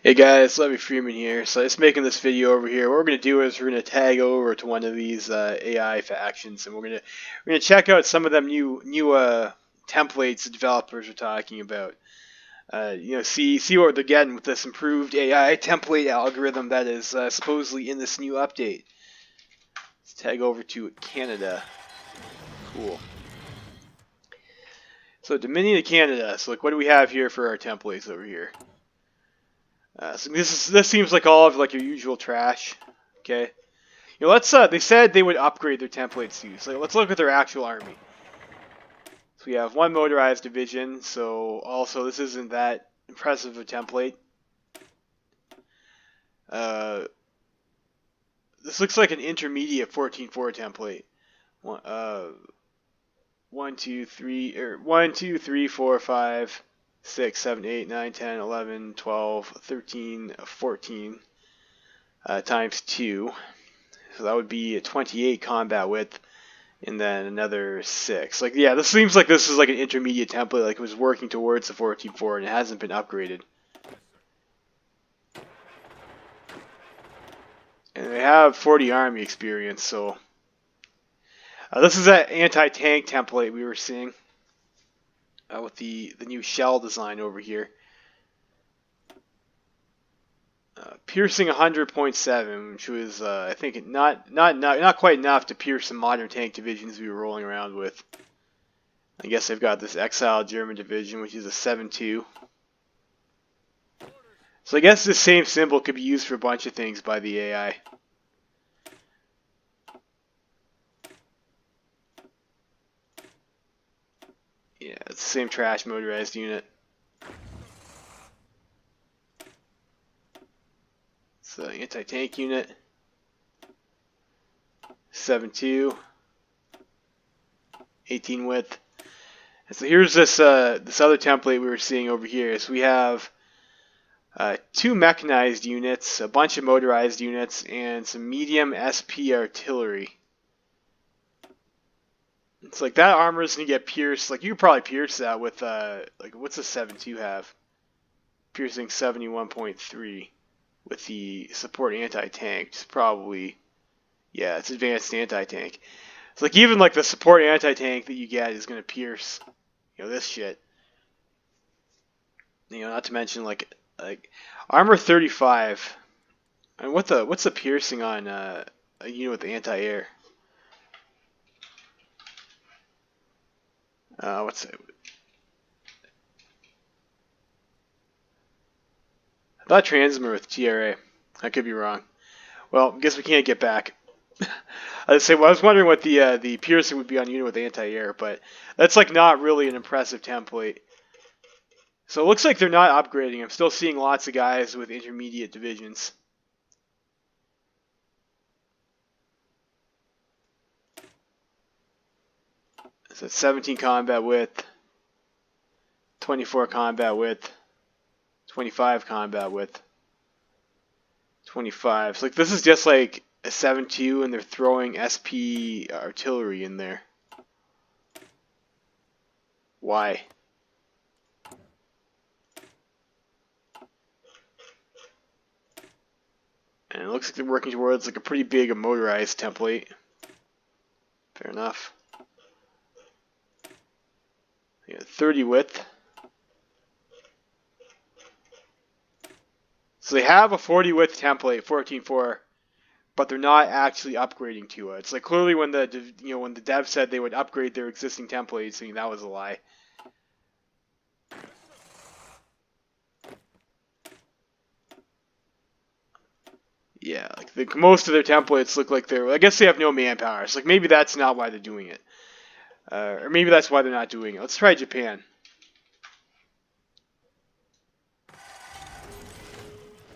Hey guys, Levy Freeman here. So just making this video over here. What we're gonna do is we're gonna tag over to one of these AI factions, and we're gonna check out some of them new templates the developers are talking about. See what they're getting with this improved AI template algorithm that is supposedly in this new update. Let's tag over to Canada. Cool. So Dominion of Canada. So like, what do we have here for our templates over here? So this seems like all of like your usual trash. Okay, let's they said they would upgrade their templates too. So let's look at their actual army. So we have one motorized division. So also this isn't that impressive a template. This looks like an intermediate 14.4 template. One, two, three, 4, 5, 6, 7, 8, 9, 10, 11, 12, 13, 14 times 2. So that would be a 28 combat width, and then another 6. Like, yeah, this seems like this is like an intermediate template, like it was working towards the 14.4 and it hasn't been upgraded. And they have 40 army experience, so this is that anti-tank template we were seeing with the new shell design over here. Piercing 100.7, which was I think not quite enough to pierce some modern tank divisions we were rolling around with. I guess they've got this exiled German division, which is a 7.2. So I guess this same symbol could be used for a bunch of things by the AI. Yeah, it's the same trash motorized unit. It's the anti-tank unit. 7.2. 18 width. And so here's this this other template we were seeing over here. So we have 2 mechanized units, a bunch of motorized units, and some medium SP artillery. It's like that armor is gonna get pierced. Like you could probably pierce that with like what's the 7.2 have? Piercing 71.3 with the support anti-tank. It's probably, yeah, it's advanced anti-tank. It's like even like the support anti-tank that you get is gonna pierce, this shit. Not to mention like armor 35. I mean, what's the piercing on a unit with anti-air? What's it? I thought Transmer with TRA. I could be wrong. Well, I guess we can't get back. I was wondering what the piercing would be on a unit with anti-air, but that's like not really an impressive template. So it looks like they're not upgrading. I'm still seeing lots of guys with intermediate divisions. So 17 combat width, 24 combat width, 25 combat width, 25. So like this is just like a 7.2 and they're throwing SP artillery in there. Why? And it looks like they're working towards like a pretty big motorized template. Fair enough. 30 width. So they have a 40 width template, 14.4, but they're not actually upgrading to it. It's like clearly when the dev said they would upgrade their existing templates, I mean that was a lie. Yeah, like most of their templates look like I guess they have no manpower. So like maybe that's not why they're doing it. Or maybe that's why they're not doing it. Let's try Japan.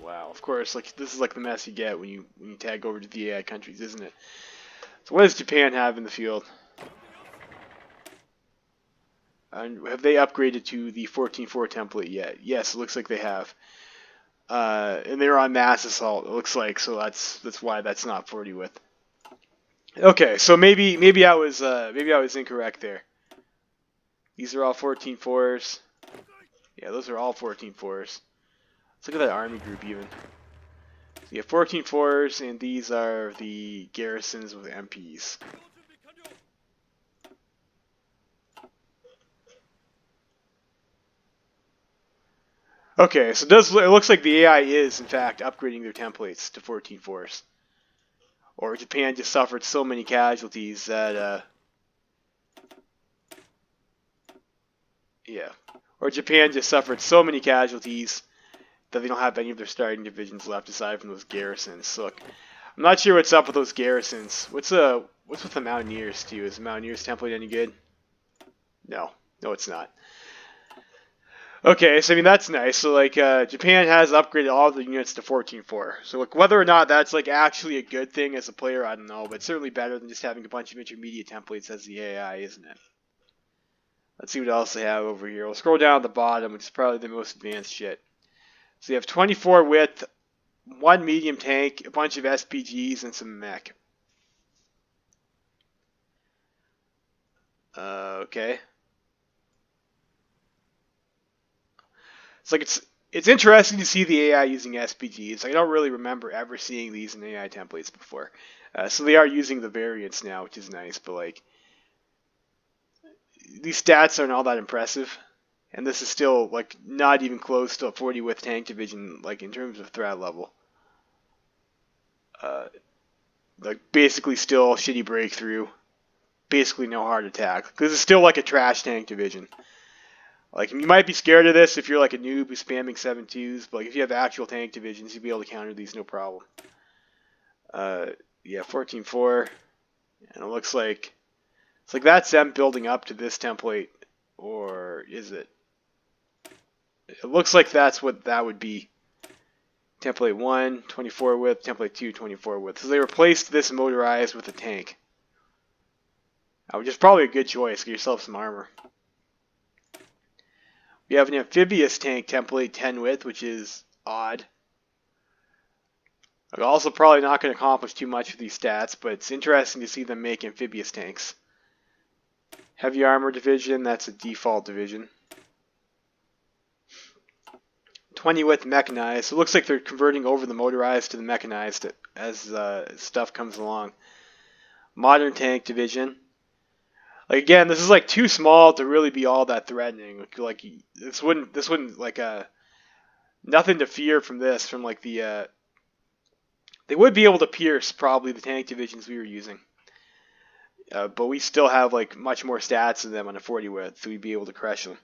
Wow, of course, like this is like the mess you get when you tag over to the AI countries, isn't it? So what does Japan have in the field? And have they upgraded to the 14.4 template yet? Yes, it looks like they have. And they're on mass assault, it looks like, so that's why that's not 40 width. Okay, so maybe I was incorrect there. These are all 14.4s. Yeah, those are all 14.4s. Let's look at that army group even. So you have 14 fours, and these are the garrisons with MPs. Okay, so it looks like the AI is, in fact, upgrading their templates to 14 fours. Or Japan just suffered so many casualties that, yeah. Or Japan just suffered so many casualties that they don't have any of their starting divisions left aside from those garrisons. So look, I'm not sure what's up with those garrisons. What's with the Mountaineers too? Is the Mountaineers template any good? No, it's not. Okay, so I mean that's nice. So like Japan has upgraded all of the units to 14.4. So like whether or not that's like actually a good thing as a player, I don't know, but it's certainly better than just having a bunch of intermediate templates as the AI, isn't it? Let's see what else they have over here. We'll scroll down at the bottom, which is probably the most advanced shit. So you have 24 width, one medium tank, a bunch of SPGs, and some mech. Okay. It's like it's interesting to see the AI using SPGs. I don't really remember ever seeing these in AI templates before. So they are using the variants now, which is nice. But like these stats aren't all that impressive, and this is still like not even close to a 40 width tank division, like in terms of threat level. Like basically still shitty breakthrough, basically no hard attack, because it's still like a trash tank division. Like you might be scared of this if you're like a noob who's spamming 7.2s, but like if you have actual tank divisions, you'll be able to counter these no problem. Yeah, 14.4, and it looks like it's like that's them building up to this template, or is it? It looks like that's what that would be. Template 1, 24 width, template 2, 24 width. So they replaced this motorized with a tank. Which is probably a good choice. Get yourself some armor. We have an amphibious tank template 10 width, which is odd. I'm also probably not going to accomplish too much with these stats, but it's interesting to see them make amphibious tanks. Heavy armor division, that's a default division. 20 width mechanized. So it looks like they're converting over the motorized to the mechanized as stuff comes along. Modern tank division. Like again, this is like too small to really be all that threatening. Like this wouldn't like nothing to fear from this. From like the they would be able to pierce probably the tank divisions we were using, but we still have like much more stats than them on a 40 width, so we'd be able to crush them.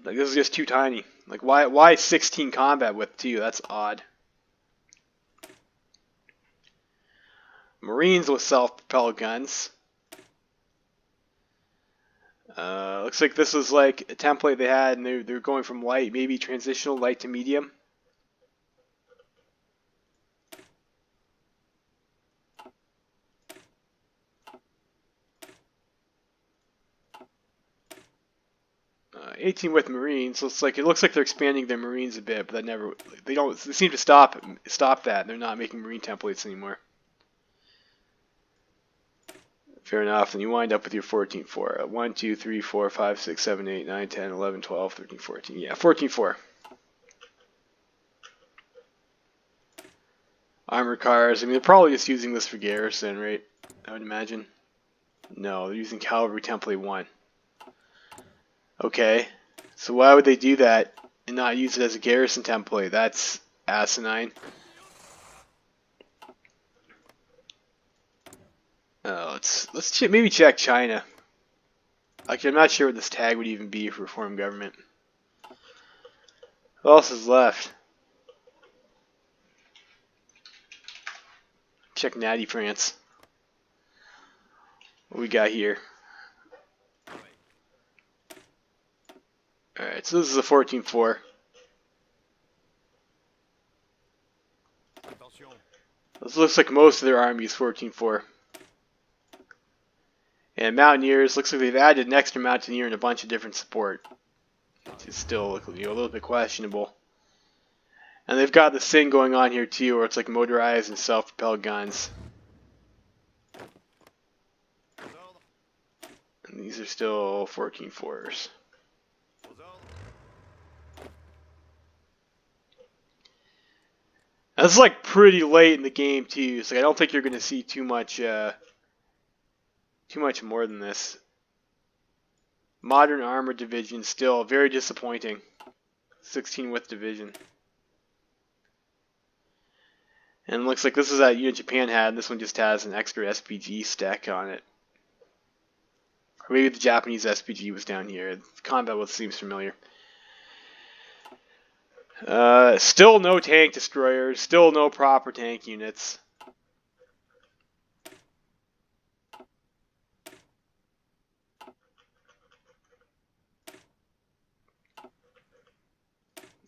Like this is just too tiny. Like why 16 combat width too? That's odd. Marines with self-propelled guns. Looks like this was like a template they had, and they're going from light, maybe transitional light to medium. Uh, 18 with Marines. So it's like it looks like they're expanding their Marines a bit, but they seem to stop that. They're not making Marine templates anymore. Fair enough. And you wind up with your 14.4. 1, 2, 3, 4, 5, 6, 7, 8, 9, 10, 11, 12, 13, 14. Yeah, 14.4. Armored cars. I mean, they're probably just using this for garrison, right? I would imagine. No, they're using cavalry template 1. Okay. So why would they do that and not use it as a garrison template? That's asinine. Let's maybe check China. Like I'm not sure what this tag would even be for reform government. Who else is left? Check Natty France. What we got here? Alright, so this is a 14.4. This looks like most of their army is 14.4. And Mountaineers, looks like they've added an extra Mountaineer and a bunch of different support. It's still a little bit questionable. And they've got this thing going on here too, where it's like motorized and self-propelled guns. And these are still 14.4s. This is like pretty late in the game too, so I don't think you're going to see too much more than this. Modern armor division still very disappointing. 16 width division. And it looks like this is that unit Japan had, and this one just has an extra SPG stack on it. Or maybe the Japanese SPG was down here. The combat seems familiar. Still no tank destroyers, still no proper tank units.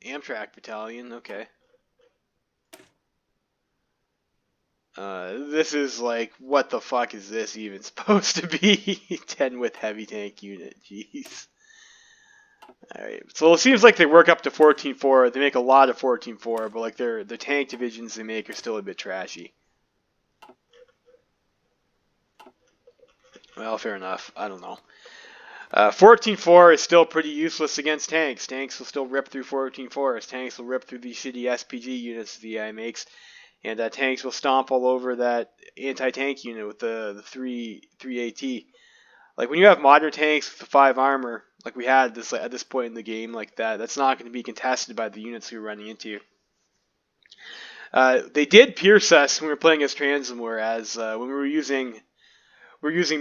Amtrak battalion, okay. This is like, what the fuck is this even supposed to be? 10 with heavy tank unit, jeez. Alright, so it seems like they work up to 14-4. They make a lot of 14-4, but like their tank divisions they make are still a bit trashy. Well, fair enough. I don't know. 14-4 is still pretty useless against tanks. Tanks will still rip through 14-4s. Tanks will rip through these shitty SPG units the AI makes. And tanks will stomp all over that anti-tank unit with the 3 AT. Like when you have modern tanks with the 5 armor, like we had this at this point in the game, like that's not going to be contested by the units you're running into. They did pierce us when we were playing as Transamur, as when we were using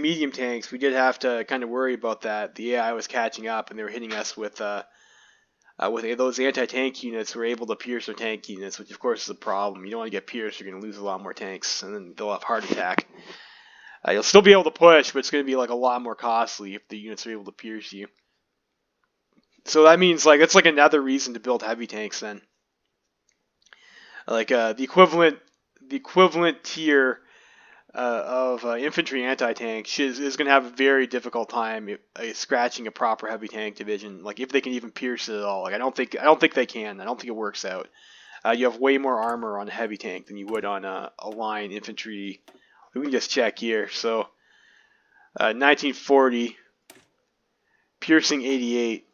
medium tanks, we did have to kind of worry about that. The AI was catching up, and they were hitting us with those anti-tank units. Were able to pierce their tank units, which of course is a problem. You don't want to get pierced; you're going to lose a lot more tanks, and then they'll have heart attack. You'll still be able to push, but it's going to be like a lot more costly if the units are able to pierce you. So that means like it's like another reason to build heavy tanks then. Like the equivalent tier of infantry anti-tank is going to have a very difficult time scratching a proper heavy tank division. Like if they can even pierce it at all. Like I don't think they can. I don't think it works out. You have way more armor on a heavy tank than you would on a line infantry. We can just check here. So 1940, piercing 88,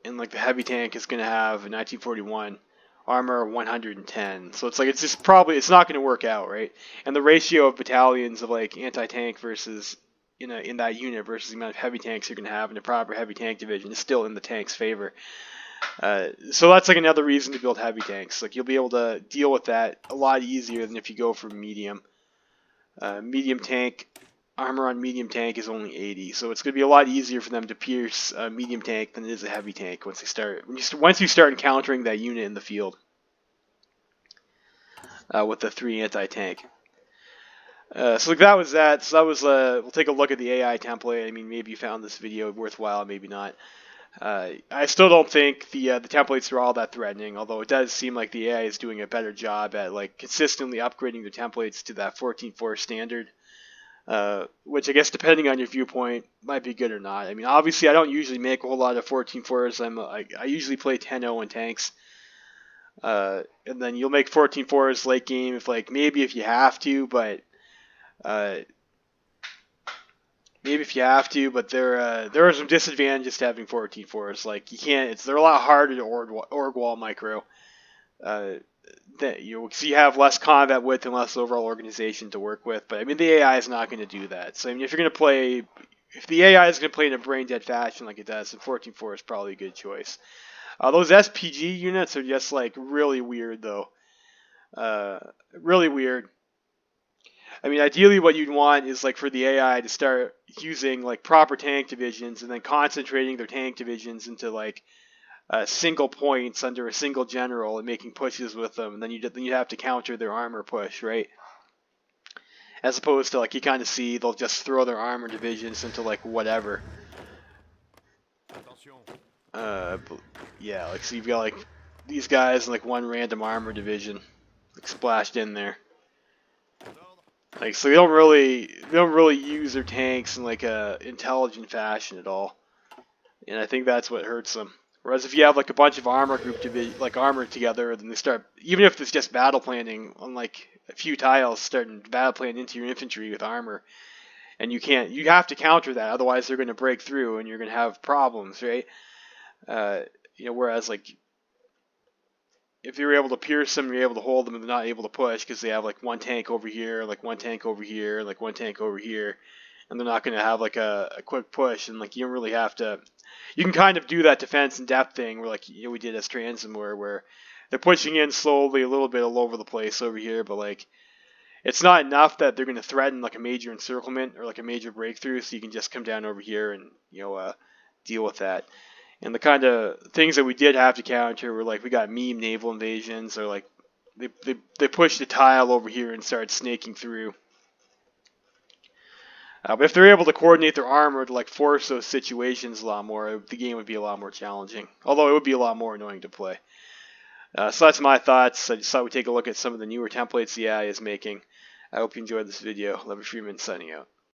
and like the heavy tank is going to have 1941 armor 110. So it's like it's not going to work out, right? And the ratio of battalions of like anti-tank versus in that unit versus the amount of heavy tanks you're going to have in a proper heavy tank division is still in the tank's favor. So that's like another reason to build heavy tanks. Like you'll be able to deal with that a lot easier than if you go for medium. Medium tank armor on medium tank is only 80, so it's going to be a lot easier for them to pierce a medium tank than it is a heavy tank once you start encountering that unit in the field with the 3 anti-tank. So like that was that. So that was we'll take a look at the AI template. I mean, maybe you found this video worthwhile, maybe not. I still don't think the templates are all that threatening, although it does seem like the AI is doing a better job at like consistently upgrading the templates to that 14.4 standard. Which I guess depending on your viewpoint might be good or not. I mean, obviously I don't usually make a whole lot of 14.4s. I usually play 10.0 in tanks. And then you'll make 14.4s late game maybe if you have to, but there are some disadvantages to having 14.4s. Like you can't, they're a lot harder to org wall micro. So you have less combat width and less overall organization to work with. But I mean, the AI is not going to do that. So I mean, if the AI is going to play in a brain dead fashion like it does, then 14.4 is probably a good choice. Those SPG units are just like really weird though. Really weird. I mean, ideally what you'd want is like for the AI to start using like proper tank divisions and then concentrating their tank divisions into like single points under a single general and making pushes with them, and then you have to counter their armor push, right? As opposed to like you kind of see they'll just throw their armor divisions into like whatever. Yeah, like so you've got like these guys and like one random armor division like splashed in there. Like so they don't really use their tanks in like a intelligent fashion at all, and I think that's what hurts them. Whereas if you have like a bunch of armor armor together, then they start, even if it's just battle planning on like a few tiles, starting battle plan into your infantry with armor, and you have to counter that, otherwise they're going to break through and you're going to have problems, right? Whereas like if you're able to pierce them, you're able to hold them, and they're not able to push because they have like one tank over here, like one tank over here, like one tank over here, and they're not going to have like a quick push. And like you don't really have to. You can kind of do that defense in depth thing where like we did as Transom where they're pushing in slowly, a little bit all over the place over here, but like it's not enough that they're going to threaten like a major encirclement or like a major breakthrough. So you can just come down over here and deal with that. And the kind of things that we did have to counter were like we got meme naval invasions, or like they pushed a tile over here and started snaking through. But if they're able to coordinate their armor to like force those situations a lot more, the game would be a lot more challenging. Although it would be a lot more annoying to play. So that's my thoughts. I just thought we'd take a look at some of the newer templates the AI is making. I hope you enjoyed this video. Levy Freeman signing out.